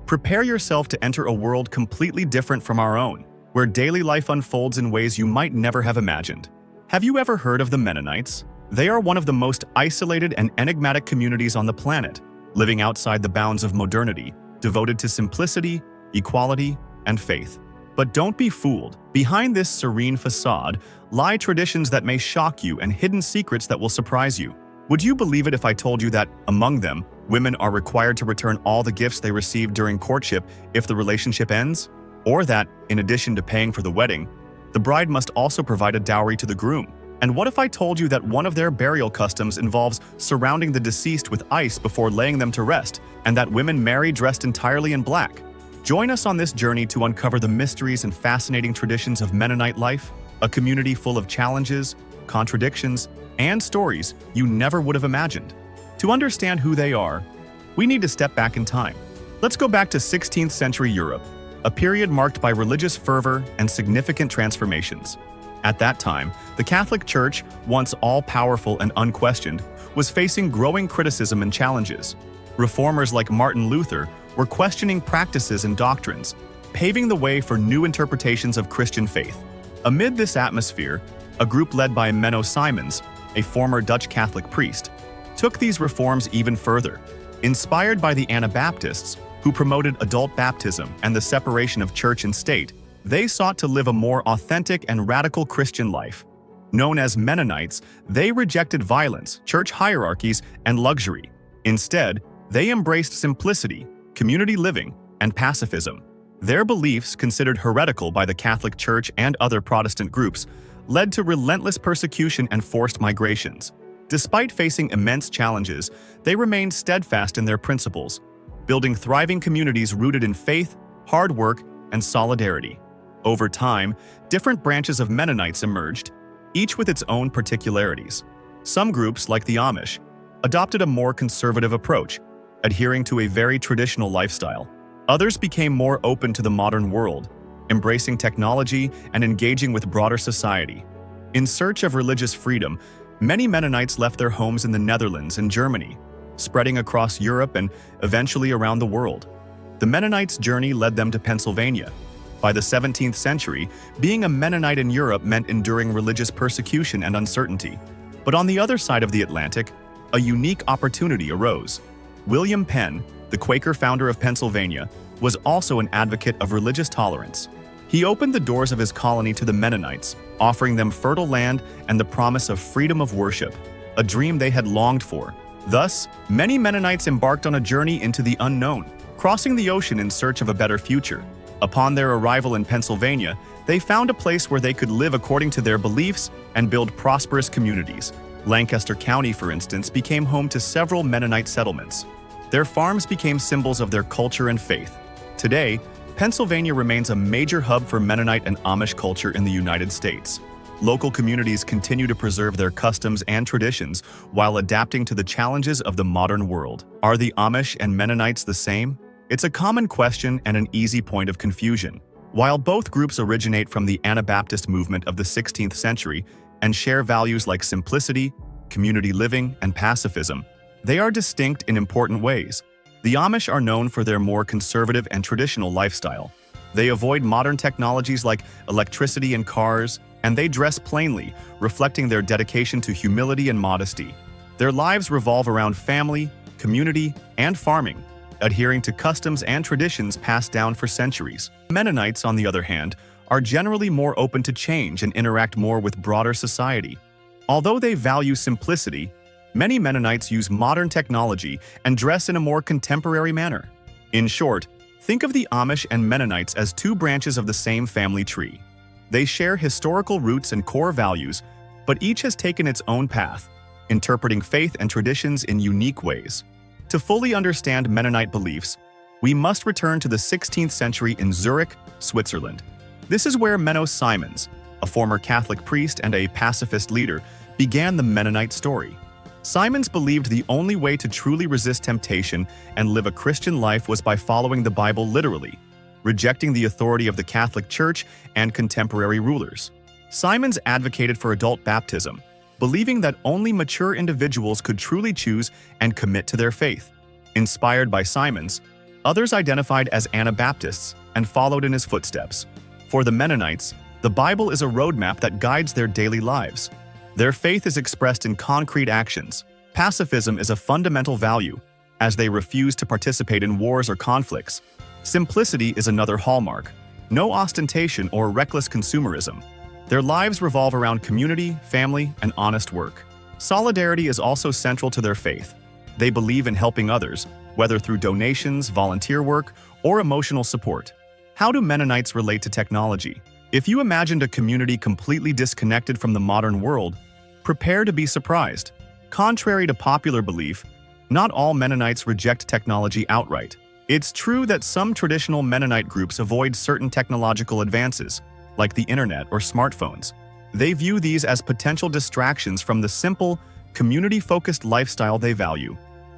Prepare yourself to enter a world completely different from our own, where daily life unfolds in ways you might never have imagined. Have you ever heard of the Mennonites? They are one of the most isolated and enigmatic communities on the planet, living outside the bounds of modernity, devoted to simplicity, equality, and faith. But don't be fooled. Behind this serene facade lie traditions that may shock you and hidden secrets that will surprise you. Would you believe it if I told you that, among them, women are required to return all the gifts they received during courtship if the relationship ends? Or that, in addition to paying for the wedding, the bride must also provide a dowry to the groom? And what if I told you that one of their burial customs involves surrounding the deceased with ice before laying them to rest, and that women marry dressed entirely in black? Join us on this journey to uncover the mysteries and fascinating traditions of Mennonite life, a community full of challenges, contradictions, and stories you never would have imagined. To understand who they are, we need to step back in time. Let's go back to 16th century Europe, a period marked by religious fervor and significant transformations. At that time, the Catholic Church, once all-powerful and unquestioned, was facing growing criticism and challenges. Reformers like Martin Luther were questioning practices and doctrines, paving the way for new interpretations of Christian faith. Amid this atmosphere, a group led by Menno Simons, a former Dutch Catholic priest, took these reforms even further. Inspired by the Anabaptists, who promoted adult baptism and the separation of church and state, they sought to live a more authentic and radical Christian life. Known as Mennonites, they rejected violence, church hierarchies, and luxury. Instead, they embraced simplicity, community living, and pacifism. Their beliefs, considered heretical by the Catholic Church and other Protestant groups, led to relentless persecution and forced migrations. Despite facing immense challenges, they remained steadfast in their principles, building thriving communities rooted in faith, hard work, and solidarity. Over time, different branches of Mennonites emerged, each with its own particularities. Some groups, like the Amish, adopted a more conservative approach, adhering to a very traditional lifestyle. Others became more open to the modern world, embracing technology and engaging with broader society. In search of religious freedom, many Mennonites left their homes in the Netherlands and Germany, spreading across Europe and eventually around the world. The Mennonites' journey led them to Pennsylvania. By the 17th century, being a Mennonite in Europe meant enduring religious persecution and uncertainty. But on the other side of the Atlantic, a unique opportunity arose. William Penn, the Quaker founder of Pennsylvania, was also an advocate of religious tolerance. He opened the doors of his colony to the Mennonites, offering them fertile land and the promise of freedom of worship, a dream they had longed for. Thus, many Mennonites embarked on a journey into the unknown, crossing the ocean in search of a better future. Upon their arrival in Pennsylvania, they found a place where they could live according to their beliefs and build prosperous communities. Lancaster County, for instance, became home to several Mennonite settlements. Their farms became symbols of their culture and faith. Today, Pennsylvania remains a major hub for Mennonite and Amish culture in the United States. Local communities continue to preserve their customs and traditions while adapting to the challenges of the modern world. Are the Amish and Mennonites the same? It's a common question and an easy point of confusion. While both groups originate from the Anabaptist movement of the 16th century and share values like simplicity, community living, and pacifism, they are distinct in important ways. The Amish are known for their more conservative and traditional lifestyle. They avoid modern technologies like electricity and cars, and they dress plainly, reflecting their dedication to humility and modesty. Their lives revolve around family, community, and farming, adhering to customs and traditions passed down for centuries. Mennonites, on the other hand, are generally more open to change and interact more with broader society. Although they value simplicity, many Mennonites use modern technology and dress in a more contemporary manner. In short, think of the Amish and Mennonites as two branches of the same family tree. They share historical roots and core values, but each has taken its own path, interpreting faith and traditions in unique ways. To fully understand Mennonite beliefs, we must return to the 16th century in Zurich, Switzerland. This is where Menno Simons, a former Catholic priest and a pacifist leader, began the Mennonite story. Simons believed the only way to truly resist temptation and live a Christian life was by following the Bible literally, rejecting the authority of the Catholic Church and contemporary rulers. Simons advocated for adult baptism, believing that only mature individuals could truly choose and commit to their faith. Inspired by Simons, Others identified as Anabaptists and followed in his footsteps. For the Mennonites, the Bible is a roadmap that guides their daily lives. Their faith is expressed in concrete actions. Pacifism is a fundamental value, as they refuse to participate in wars or conflicts. Simplicity is another hallmark. No ostentation or reckless consumerism. Their lives revolve around community, family, and honest work. Solidarity is also central to their faith. They believe in helping others, whether through donations, volunteer work, or emotional support. How do Mennonites relate to technology? If you imagined a community completely disconnected from the modern world, prepare to be surprised. Contrary to popular belief, not all Mennonites reject technology outright. It's true that some traditional Mennonite groups avoid certain technological advances, like the internet or smartphones. They view these as potential distractions from the simple, community-focused lifestyle they value.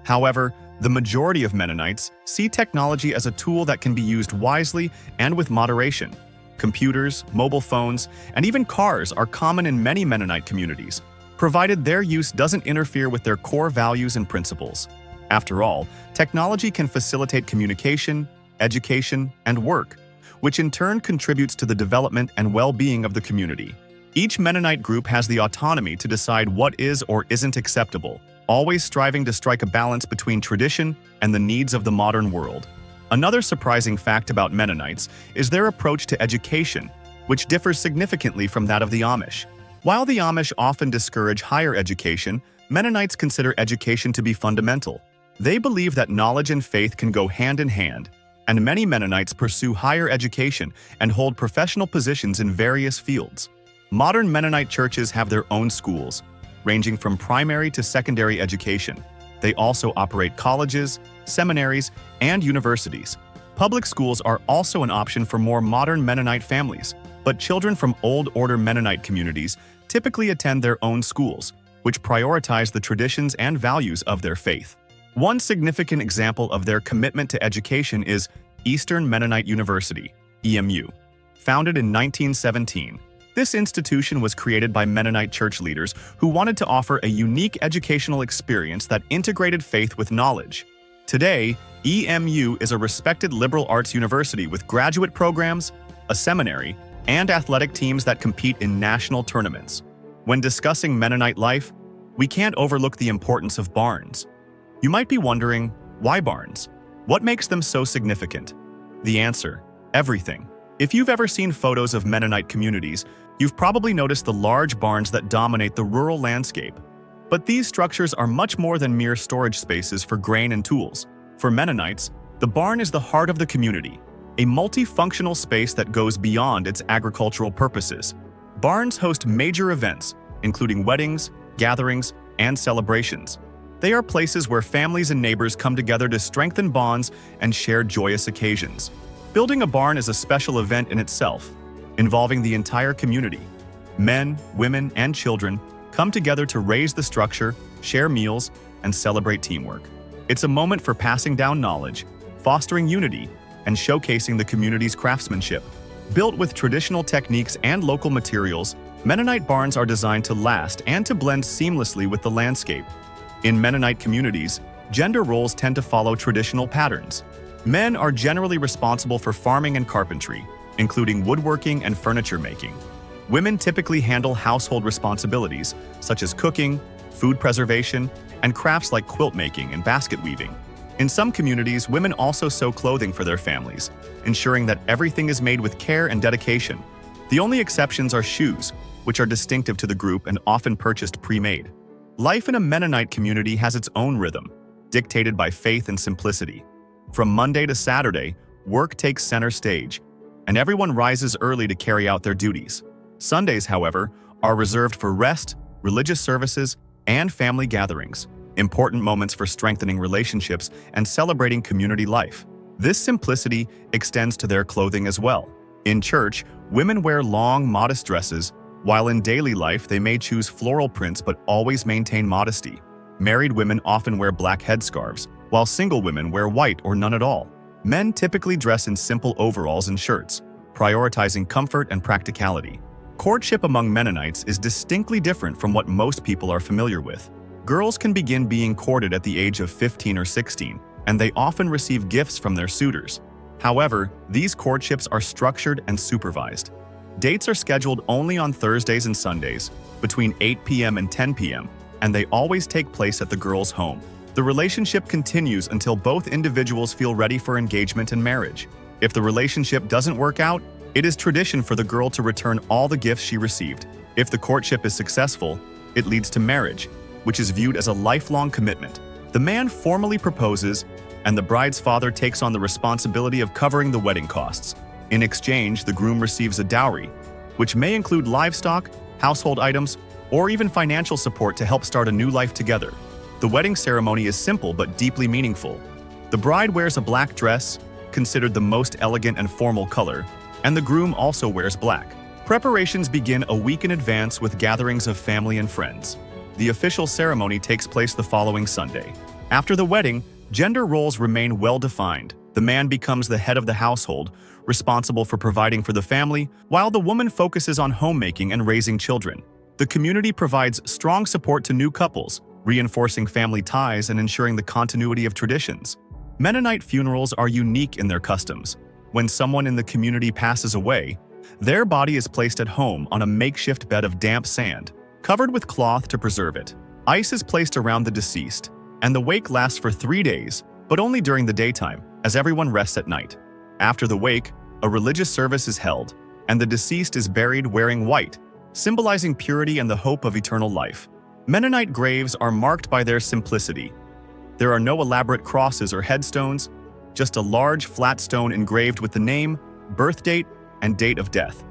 However, the majority of Mennonites see technology as a tool that can be used wisely and with moderation. Computers, mobile phones, and even cars are common in many Mennonite communities, provided their use doesn't interfere with their core values and principles. After all, technology can facilitate communication, education, and work, which in turn contributes to the development and well-being of the community. Each Mennonite group has the autonomy to decide what is or isn't acceptable, always striving to strike a balance between tradition and the needs of the modern world. Another surprising fact about Mennonites is their approach to education, which differs significantly from that of the Amish. While the Amish often discourage higher education, Mennonites consider education to be fundamental. They believe that knowledge and faith can go hand in hand, and many Mennonites pursue higher education and hold professional positions in various fields. Modern Mennonite churches have their own schools, ranging from primary to secondary education. They also operate colleges, seminaries, and universities. Public schools are also an option for more modern Mennonite families, but children from Old Order Mennonite communities typically attend their own schools, which prioritize the traditions and values of their faith. One significant example of their commitment to education is Eastern Mennonite University, EMU. Founded in 1917, this institution was created by Mennonite church leaders who wanted to offer a unique educational experience that integrated faith with knowledge. Today, EMU is a respected liberal arts university with graduate programs, a seminary, and athletic teams that compete in national tournaments. When discussing Mennonite life, we can't overlook the importance of barns. You might be wondering, why barns? What makes them so significant? The answer: everything. If you've ever seen photos of Mennonite communities, you've probably noticed the large barns that dominate the rural landscape. But these structures are much more than mere storage spaces for grain and tools. For Mennonites, the barn is the heart of the community, a multifunctional space that goes beyond its agricultural purposes. Barns host major events, including weddings, gatherings, and celebrations. They are places where families and neighbors come together to strengthen bonds and share joyous occasions. Building a barn is a special event in itself, involving the entire community. Men, women, and children come together to raise the structure, share meals, and celebrate teamwork. It's a moment for passing down knowledge, fostering unity, and showcasing the community's craftsmanship. Built with traditional techniques and local materials, Mennonite barns are designed to last and to blend seamlessly with the landscape. In Mennonite communities, gender roles tend to follow traditional patterns. Men are generally responsible for farming and carpentry, including woodworking and furniture making. Women typically handle household responsibilities, such as cooking, food preservation, and crafts like quilt making and basket weaving. In some communities, women also sew clothing for their families, ensuring that everything is made with care and dedication. The only exceptions are shoes, which are distinctive to the group and often purchased pre-made. Life in a Mennonite community has its own rhythm, dictated by faith and simplicity. From Monday to Saturday, work takes center stage, and everyone rises early to carry out their duties. Sundays, however, are reserved for rest, religious services, and family gatherings, important moments for strengthening relationships and celebrating community life. This simplicity extends to their clothing as well. In church, women wear long, modest dresses, while in daily life they may choose floral prints but always maintain modesty. Married women often wear black headscarves, while single women wear white or none at all. Men typically dress in simple overalls and shirts, prioritizing comfort and practicality. Courtship among Mennonites is distinctly different from what most people are familiar with. Girls can begin being courted at the age of 15 or 16, and they often receive gifts from their suitors. However, these courtships are structured and supervised. Dates are scheduled only on Thursdays and Sundays, between 8 p.m. and 10 p.m., and they always take place at the girl's home. The relationship continues until both individuals feel ready for engagement and marriage. If the relationship doesn't work out, it is tradition for the girl to return all the gifts she received. If the courtship is successful, it leads to marriage, which is viewed as a lifelong commitment. The man formally proposes, and the bride's father takes on the responsibility of covering the wedding costs. In exchange, the groom receives a dowry, which may include livestock, household items, or even financial support to help start a new life together. The wedding ceremony is simple but deeply meaningful. The bride wears a black dress, considered the most elegant and formal color, and the groom also wears black. Preparations begin a week in advance with gatherings of family and friends. The official ceremony takes place the following Sunday. After the wedding, gender roles remain well-defined. The man becomes the head of the household, responsible for providing for the family, while the woman focuses on homemaking and raising children. The community provides strong support to new couples, reinforcing family ties and ensuring the continuity of traditions. Mennonite funerals are unique in their customs. When someone in the community passes away, their body is placed at home on a makeshift bed of damp sand, covered with cloth to preserve it. Ice is placed around the deceased, and the wake lasts for 3 days, but only during the daytime, as everyone rests at night. After the wake, a religious service is held, and the deceased is buried wearing white, symbolizing purity and the hope of eternal life. Mennonite graves are marked by their simplicity. There are no elaborate crosses or headstones, just a large flat stone engraved with the name, birth date, and date of death.